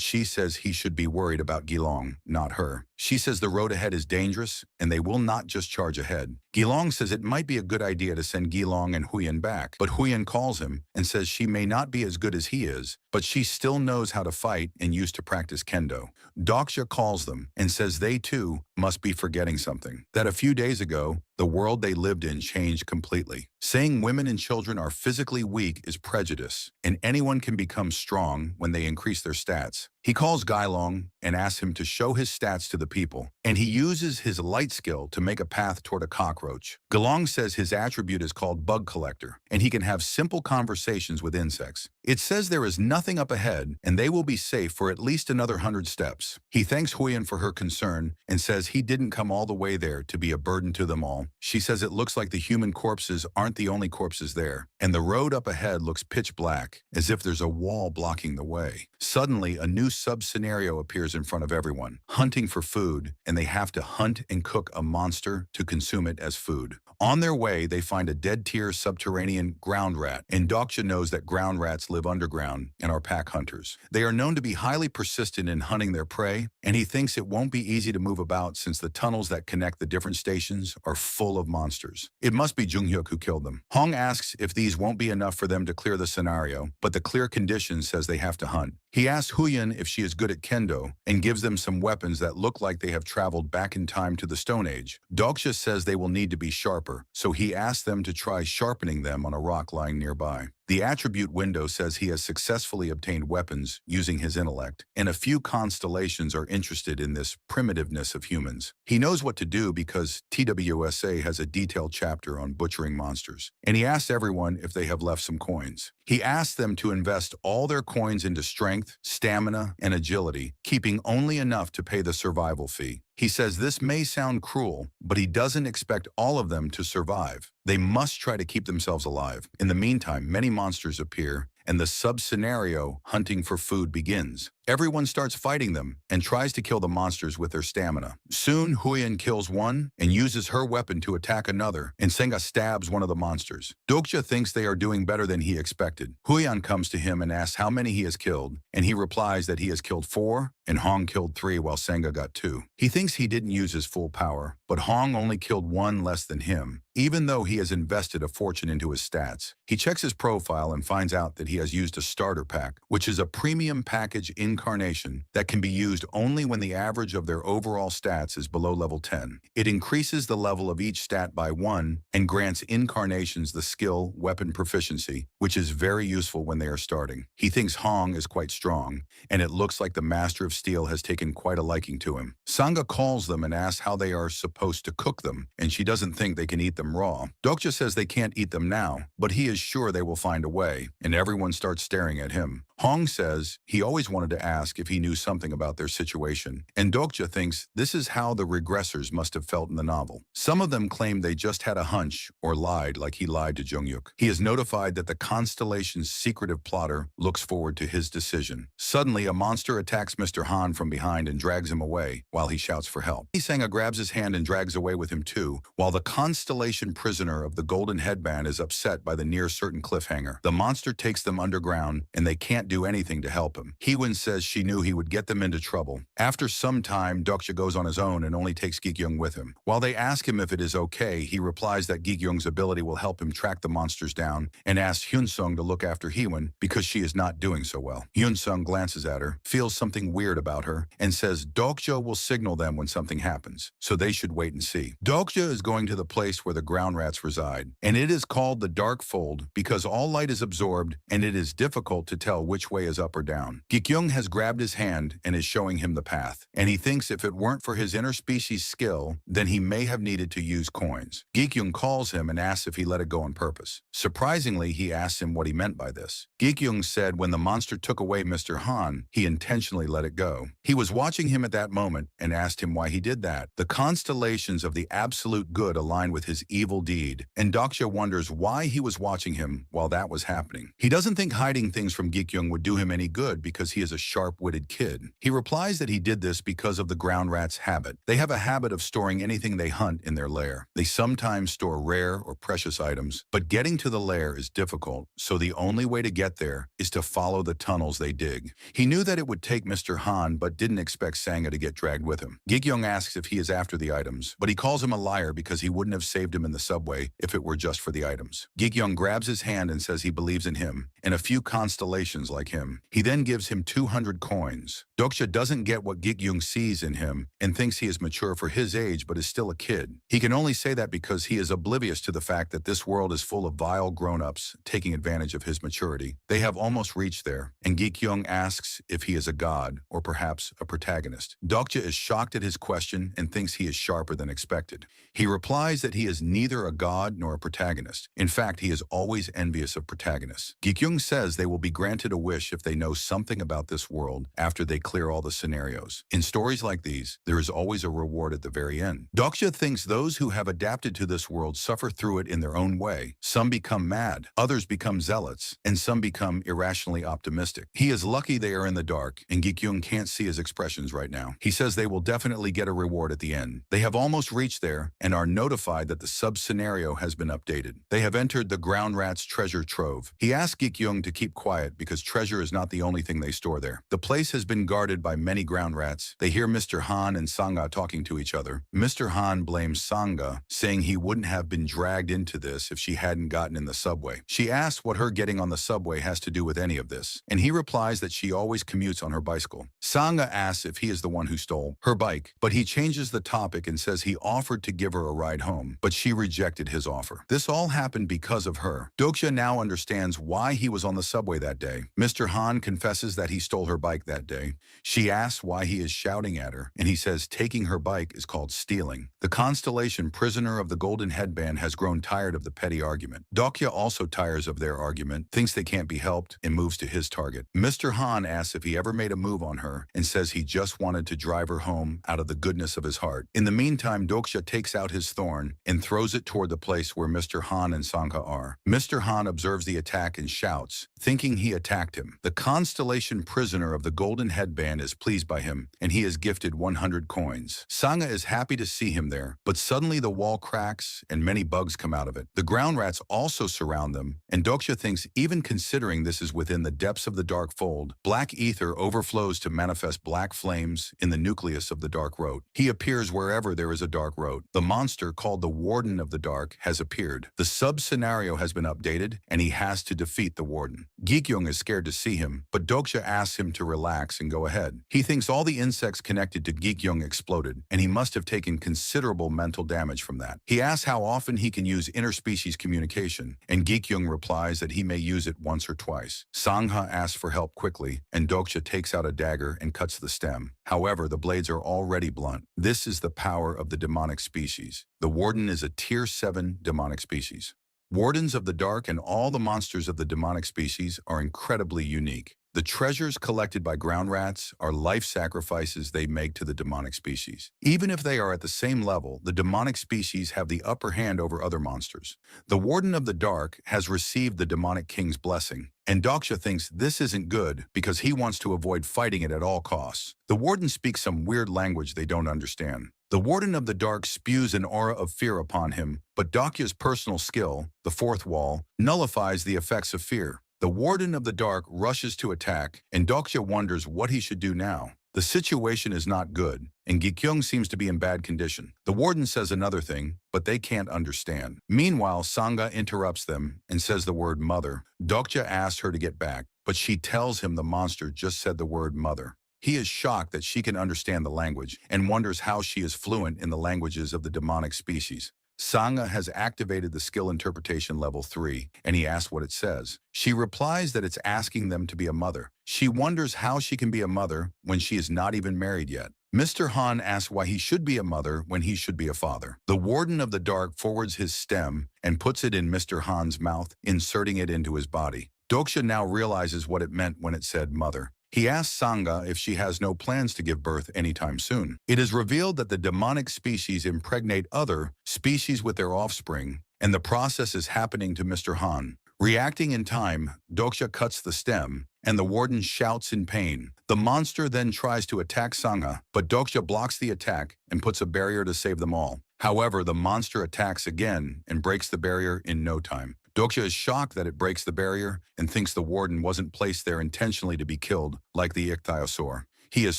she says he should be worried about Gilong, not her. She says the road ahead is dangerous, and they will not just charge ahead. Gilong says it might be a good idea to send Gilong and Huyan back, but Huyan calls him and says she may not be as good as he is, but she still knows how to fight and used to practice kendo. Dokja calls them and says they too must be forgetting something, that a few days ago, the world they lived in changed completely. Saying women and children are physically weak is prejudice, and anyone can become strong when they increase their stats. He calls Gailong and asks him to show his stats to the people, and he uses his light skill to make a path toward a cockroach. Gailong says his attribute is called Bug Collector, and he can have simple conversations with insects. It says there is nothing up ahead, and they will be safe for at least another 100 steps. He thanks Huyan for her concern and says he didn't come all the way there to be a burden to them all. She says it looks like the human corpses aren't the only corpses there, and the road up ahead looks pitch black, as if there's a wall blocking the way. Suddenly, a new sub-scenario appears in front of everyone, hunting for food, and they have to hunt and cook a monster to consume it as food. On their way, they find a dead-tier subterranean ground rat, and Dokja knows that ground rats live underground and are pack hunters. They are known to be highly persistent in hunting their prey, and he thinks it won't be easy to move about since the tunnels that connect the different stations are full of monsters. It must be Junghyuk who killed them. Hong asks if these won't be enough for them to clear the scenario, but the clear condition says they have to hunt. He asks Huyan if she is good at kendo and gives them some weapons that look like they have traveled back in time to the Stone Age. Dokja says they will need to be sharper, so he asks them to try sharpening them on a rock lying nearby. The attribute window says he has successfully obtained weapons using his intellect, and a few constellations are interested in this primitiveness of humans. He knows what to do because TWSA has a detailed chapter on butchering monsters, and he asks everyone if they have left some coins. He asks them to invest all their coins into strength, stamina, and agility, keeping only enough to pay the survival fee. He says this may sound cruel, but he doesn't expect all of them to survive. They must try to keep themselves alive. In the meantime, many monsters appear, and the sub-scenario hunting for food begins. Everyone starts fighting them and tries to kill the monsters with their stamina. Soon, Huyan kills one and uses her weapon to attack another, and Senga stabs one of the monsters. Dokja thinks they are doing better than he expected. Huyan comes to him and asks how many he has killed, and he replies that he has killed 4 and Hong killed 3 while Senga got 2. He thinks he didn't use his full power, but Hong only killed 1 less than him, even though he has invested a fortune into his stats. He checks his profile and finds out that he has used a starter pack, which is a premium package incarnation that can be used only when the average of their overall stats is below level 10. It increases the level of each stat by 1 and grants incarnations the skill weapon proficiency, which is very useful when they are starting. He thinks Hong is quite strong, and it looks like the Master of Steel has taken quite a liking to him. Sangha calls them and asks how they are supposed to cook them, and she doesn't think they can eat them raw. Dokja says they can't eat them now, but he is sure they will find a way, and everyone starts staring at him. Hong says he always wanted to ask if he knew something about their situation, and Dokja thinks this is how the regressors must have felt in the novel. Some of them claim they just had a hunch or lied like he lied to Junghyuk. He is notified that the constellation's secretive plotter looks forward to his decision. Suddenly, a monster attacks Mr. Han from behind and drags him away while he shouts for help. Senga grabs his hand and drags away with him too, while the constellation prisoner of the golden headband is upset by the near-certain cliffhanger. The monster takes them them underground and they can't do anything to help him. Heewon says she knew he would get them into trouble. After some time, Dokja goes on his own and only takes Gi-kyung with him. While they ask him if it is okay, he replies that Gi-kyung's ability will help him track the monsters down and asks Hyun-sung to look after Heewon because she is not doing so well. Hyun-sung glances at her, feels something weird about her, and says Dokja will signal them when something happens, so they should wait and see. Dokja is going to the place where the ground rats reside, and it is called the Dark Fold because all light is absorbed and it is difficult to tell which way is up or down. Gi-kyung has grabbed his hand and is showing him the path, and he thinks if it weren't for his interspecies skill, then he may have needed to use coins. Gi-kyung calls him and asks if he let it go on purpose. Surprisingly, he asks him what he meant by this. Gi-kyung said when the monster took away Mr. Han, he intentionally let it go. He was watching him at that moment and asked him why he did that. The constellations of the absolute good align with his evil deed, and Dokja wonders why he was watching him while that was happening. He doesn't think hiding things from Gi-kyung would do him any good because he is a sharp-witted kid. He replies that he did this because of the ground rat's habit. They have a habit of storing anything they hunt in their lair. They sometimes store rare or precious items, but getting to the lair is difficult, so the only way to get there is to follow the tunnels they dig. He knew that it would take Mr. Han, but didn't expect Sanga to get dragged with him. Gi-kyung asks if he is after the items, but he calls him a liar because he wouldn't have saved him in the subway if it were just for the items. Gi-kyung grabs his hand and says he believes in him and a few constellations like him. He then gives him 200 coins. Dokja doesn't get what Gi-kyung sees in him and thinks he is mature for his age but is still a kid. He can only say that because he is oblivious to the fact that this world is full of vile grown-ups taking advantage of his maturity. They have almost reached there, and Gi-kyung asks if he is a god or perhaps a protagonist. Dokja is shocked at his question and thinks he is sharper than expected. He replies that he is neither a god nor a protagonist. In fact, he is always envious of protagonists. Gi-kyung says they will be granted a wish if they know something about this world after they clear all the scenarios. In stories like these, there is always a reward at the very end. Dokja thinks those who have adapted to this world suffer through it in their own way. Some become mad, others become zealots, and some become irrationally optimistic. He is lucky they are in the dark, and Gi-kyung can't see his expressions right now. He says they will definitely get a reward at the end. They have almost reached there and are notified that the sub-scenario has been updated. They have entered the ground rat's treasure trove. He asks Gi-kyung to keep quiet because treasure is not the only thing they store there. The place has been guarded by many ground rats. They hear Mr. Han and Sanga talking to each other. Mr. Han blames Sanga, saying he wouldn't have been dragged into this if she hadn't gotten in the subway. She asks what her getting on the subway has to do with any of this, and he replies that she always commutes on her bicycle. Sanga asks if he is the one who stole her bike, but he changes the topic and says he offered to give her a ride home, but she rejected his offer. This all happened because of her. Dokja now understands why he was on the subway that day. Mr. Han confesses that he stole her bike that day. She asks why he is shouting at her, and he says taking her bike is called stealing. The constellation prisoner of the golden headband has grown tired of the petty argument. Dokja also tires of their argument, thinks they can't be helped, and moves to his target. Mr. Han asks if he ever made a move on her and says he just wanted to drive her home out of the goodness of his heart. In the meantime, Dokja takes out his thorn and throws it toward the place where Mr. Han and Sanga are. Mr. Han observes the attack and shouts, thinking he attacked him. The constellation prisoner of the golden headband is pleased by him, and he is gifted 100 coins. Sanga is happy to see him there, but suddenly the wall cracks and many bugs come out of it. The ground rats also surround them, and Dokja thinks even considering this is within the depths of the dark fold, black ether overflows to manifest black flames in the nucleus of the dark road. He appears wherever there is a dark road. The monster called the Warden of the Dark has appeared. The sub-scenario has been updated, and he has to defeat the Warden. Gi-kyung is scared to see him, but Dokja asks him to relax and go ahead. He thinks all the insects connected to Gi-kyung exploded, and he must have taken considerable mental damage from that. He asks how often he can use interspecies communication, and Gi-kyung replies that he may use it once or twice. Sangha asks for help quickly, and Dokja takes out a dagger and cuts the stem. However, the blades are already blunt. This is the power of the demonic species. The Warden is a Tier 7 demonic species. Wardens of the Dark and all the monsters of the demonic species are incredibly unique. The treasures collected by ground rats are life sacrifices they make to the demonic species. Even if they are at the same level, the demonic species have the upper hand over other monsters. The Warden of the Dark has received the demonic king's blessing, and Dokja thinks this isn't good because he wants to avoid fighting it at all costs. The Warden speaks some weird language they don't understand. The Warden of the Dark spews an aura of fear upon him, but Dokja's personal skill, the fourth wall, nullifies the effects of fear. The Warden of the Dark rushes to attack, and Dokja wonders what he should do now. The situation is not good, and Gi-kyung seems to be in bad condition. The warden says another thing, but they can't understand. Meanwhile, Sangha interrupts them and says the word mother. Dokja asks her to get back, but she tells him the monster just said the word mother. He is shocked that she can understand the language and wonders how she is fluent in the languages of the demonic species. Sangha has activated the skill interpretation level 3, and he asks what it says. She replies that it's asking them to be a mother. She wonders how she can be a mother when she is not even married yet. Mr. Han asks why he should be a mother when he should be a father. The Warden of the Dark forwards his stem and puts it in Mr. Han's mouth, inserting it into his body. Dokja now realizes what it meant when it said mother. He asks Sangha if she has no plans to give birth anytime soon. It is revealed that the demonic species impregnate other species with their offspring, and the process is happening to Mr. Han. Reacting in time, Dokja cuts the stem, and the warden shouts in pain. The monster then tries to attack Sangha, but Dokja blocks the attack and puts a barrier to save them all. However, the monster attacks again and breaks the barrier in no time. Dokja is shocked that it breaks the barrier and thinks the warden wasn't placed there intentionally to be killed, like the ichthyosaur. He is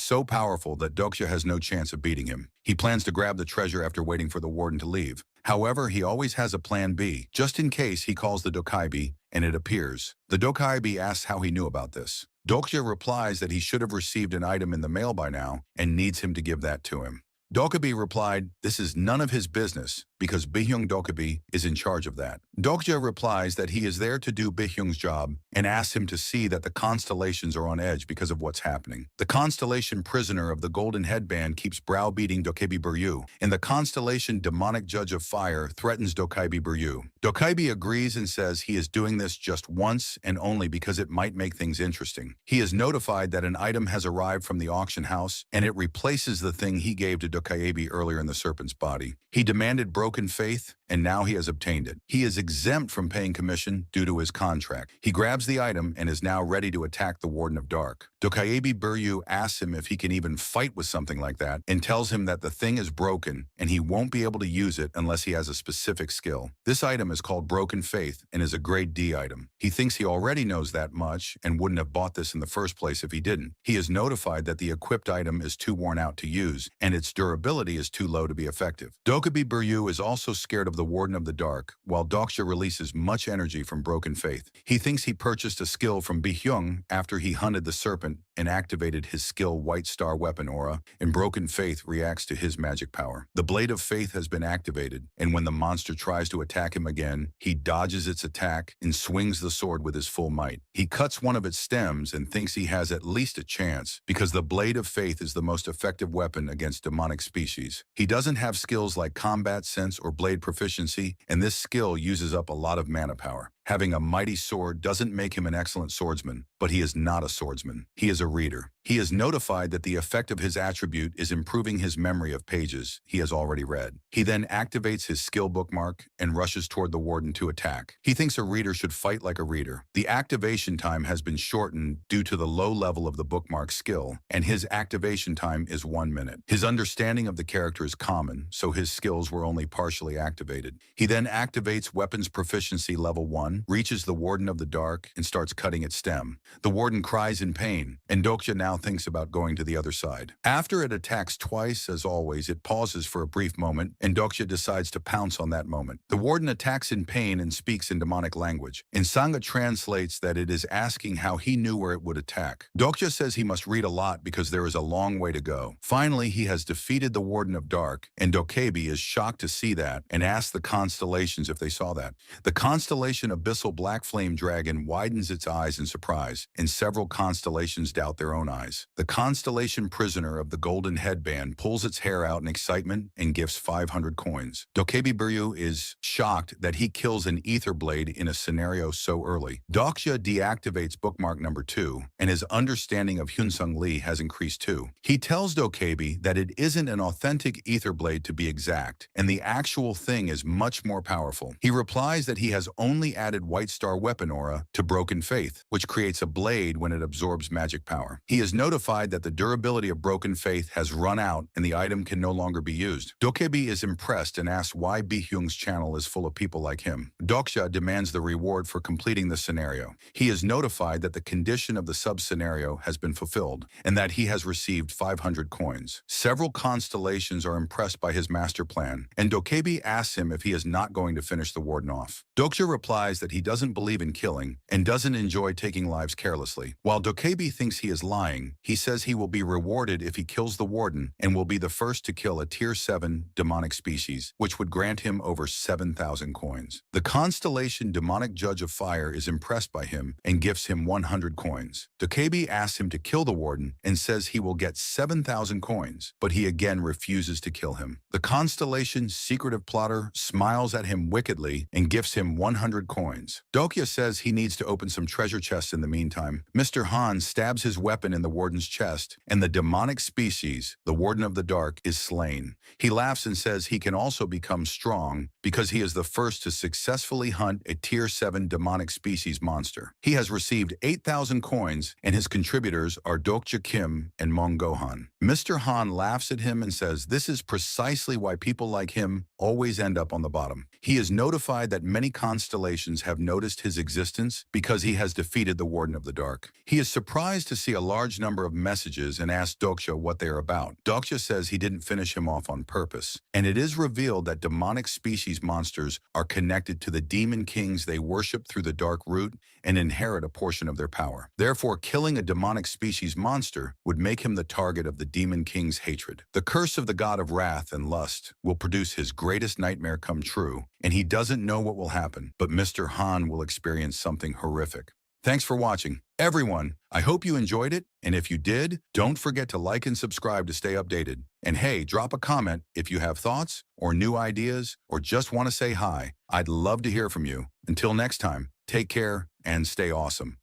so powerful that Dokja has no chance of beating him. He plans to grab the treasure after waiting for the warden to leave. However, he always has a plan B, just in case he calls the Dokaibi, and it appears. The Dokaibi asks how he knew about this. Dokja replies that he should have received an item in the mail by now and needs him to give that to him. Dokkaebi replied, this is none of his business because Bihyung Dokkaebi is in charge of that. Dokja replies that he is there to do Bihyung's job and asks him to see that the constellations are on edge because of what's happening. The constellation prisoner of the golden headband keeps browbeating Dokkaebi Buryu, and the constellation demonic judge of fire threatens Dokkaebi Buryu. Dokkaebi agrees and says he is doing this just once and only because it might make things interesting. He is notified that an item has arrived from the auction house and it replaces the thing he gave to Dokkaebi earlier in the serpent's body. He demanded broken faith, and now he has obtained it. He is exempt from paying commission due to his contract. He grabs the item and is now ready to attack the Warden of Dark. Dokkaebi Buryu asks him if he can even fight with something like that and tells him that the thing is broken and he won't be able to use it unless he has a specific skill. This item is called Broken Faith and is a grade D item. He thinks he already knows that much and wouldn't have bought this in the first place if he didn't. He is notified that the equipped item is too worn out to use and its durability is too low to be effective. Dokkaebi Buryu is also scared of the Warden of the Dark, while Dokja releases much energy from Broken Faith. He thinks he purchased a skill from Bihyung after he hunted the serpent and activated his skill White Star Weapon Aura, and Broken Faith reacts to his magic power. The Blade of Faith has been activated, and when the monster tries to attack him again, he dodges its attack and swings the sword with his full might. He cuts one of its stems and thinks he has at least a chance, because the Blade of Faith is the most effective weapon against demonic species. He doesn't have skills like combat sense or blade proficiency, and this skill uses up a lot of mana power. Having a mighty sword doesn't make him an excellent swordsman, but he is not a swordsman. He is a reader. He is notified that the effect of his attribute is improving his memory of pages he has already read. He then activates his skill bookmark and rushes toward the warden to attack. He thinks a reader should fight like a reader. The activation time has been shortened due to the low level of the bookmark skill, and his activation time is 1 minute. His understanding of the character is common, so his skills were only partially activated. He then activates weapons proficiency level 1, reaches the Warden of the Dark, and starts cutting its stem. The warden cries in pain, and Dokja now thinks about going to the other side. After it attacks twice, as always, it pauses for a brief moment, and Dokja decides to pounce on that moment. The warden attacks in pain and speaks in demonic language, and Sangha translates that it is asking how he knew where it would attack. Dokja says he must read a lot because there is a long way to go. Finally, he has defeated the Warden of Dark, and Dokkaebi is shocked to see that and asks the constellations if they saw that. The constellation Abyssal Black Flame Dragon widens its eyes in surprise, and several constellations doubt their own eyes. The constellation prisoner of the golden headband pulls its hair out in excitement and gifts 500 coins. Dokkaebi Buryu is shocked that he kills an ether blade in a scenario so early. Dokja deactivates bookmark number 2, and his understanding of Hyunsung Lee has increased too. He tells Dokkaebi that it isn't an authentic ether blade to be exact, and the actual thing is much more powerful. He replies that he has only added added White Star weapon aura to Broken Faith, which creates a blade when it absorbs magic power. He is notified that the durability of Broken Faith has run out and the item can no longer be used. Dokja is impressed and asks why Bi-hyung's channel is full of people like him. Dokja demands the reward for completing the scenario. He is notified that the condition of the sub-scenario has been fulfilled and that he has received 500 coins. Several constellations are impressed by his master plan, and Dokja asks him if he is not going to finish the warden off. Dokja replies that he doesn't believe in killing and doesn't enjoy taking lives carelessly. While Dokja thinks he is lying, he says he will be rewarded if he kills the warden and will be the first to kill a Tier 7 demonic species, which would grant him over 7,000 coins. The constellation Demonic Judge of Fire is impressed by him and gifts him 100 coins. Dokja asks him to kill the warden and says he will get 7,000 coins, but he again refuses to kill him. The constellation Secretive Plotter smiles at him wickedly and gifts him 100 coins. Dokja says he needs to open some treasure chests in the meantime. Mr. Han stabs his weapon in the warden's chest, and the demonic species, the Warden of the Dark, is slain. He laughs and says he can also become strong because he is the first to successfully hunt a Tier 7 demonic species monster. He has received 8,000 coins, and his contributors are Dokja Kim and Mong Gohan. Mr. Han laughs at him and says this is precisely why people like him always end up on the bottom. He is notified that many constellations have noticed his existence because he has defeated the Warden of the Dark. He is surprised to see a large number of messages and asks Dokja what they are about. Dokja says he didn't finish him off on purpose, and it is revealed that demonic species monsters are connected to the demon kings they worship through the dark root and inherit a portion of their power. Therefore, killing a demonic species monster would make him the target of the demon king's hatred. The curse of the god of wrath and lust will produce his greatest nightmare come true, and he doesn't know what will happen, but Mr. Han will experience something horrific. Thanks for watching. Everyone, I hope you enjoyed it, and if you did, don't forget to like and subscribe to stay updated. And hey, drop a comment if you have thoughts or new ideas or just want to say hi. I'd love to hear from you. Until next time, take care and stay awesome.